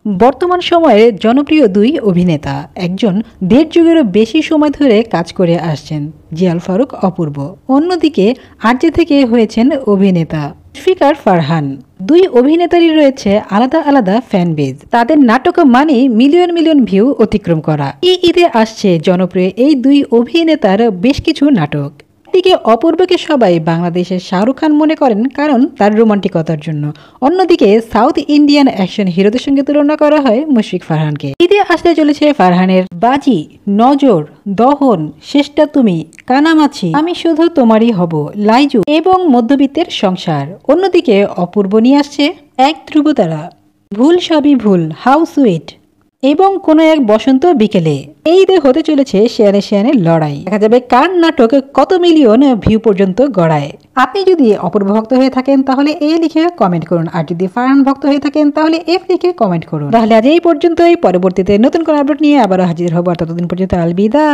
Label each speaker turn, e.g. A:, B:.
A: বর্তমান সময়ে জনপ্রিয় দুই অভিনেতা একজন ১.৫ যুগেরও বেশি সময় ধরে কাজ করে আসছেন জিয়াল ফারুক অপূর্ব, অন্যদিকে আরজে থেকে হয়েছেন অভিনেতা জুলফিকার ফারহান। দুই অভিনেতারই রয়েছে আলাদা আলাদা ফ্যান বেজ। তাদের নাটক মানে মিলিয়ন মিলিয়ন ভিউ অতিক্রম করা। এই ঈদে আসছে জনপ্রিয় এই দুই অভিনেতার বেশ কিছু নাটক। দিকে অপূর্বকে সবাই বাংলাদেশের শাহরুখ খান মনে করেন, কারণ তার রোমান্টিকতার জন্য। অন্যদিকে সাউথ ইন্ডিয়ান অ্যাকশন হিরোদের সঙ্গে তুলনা করা হয় মুশফিক ফারহানকে। ঈদে আসতে চলেছে ফারহানের বাজি, নজর, দহন, শেষটা তুমি, কানামাছি, আমি শুধু তোমারই হব, লাইজু এবং মধ্যবিত্তের সংসার। অন্যদিকে অপূর্ব নিয়ে আসছে এক ধ্রুবতারা, ভুল সবই ভুল, হাউ সুইট এবং কোনো এক বসন্ত বিকেলে। এই ঈদে হতে চলেছে শেয়ানে শেয়ানে লড়াই। দেখা যাবে কার নাটক কত মিলিয়ন ভিউ পর্যন্ত গড়ায়। আপনি যদি অপূর্ব ভক্ত হয়ে থাকেন তাহলে এ লিখে কমেন্ট করুন, আর যদি ফারহান ভক্ত হয়ে থাকেন তাহলে এফ লিখে কমেন্ট করুন। তাহলে আজ এই পর্যন্তই, পরবর্তীতে নতুন কোনো আপডেট নিয়ে আবারও হাজির হবো। ততদিন পর্যন্ত আলবিদা।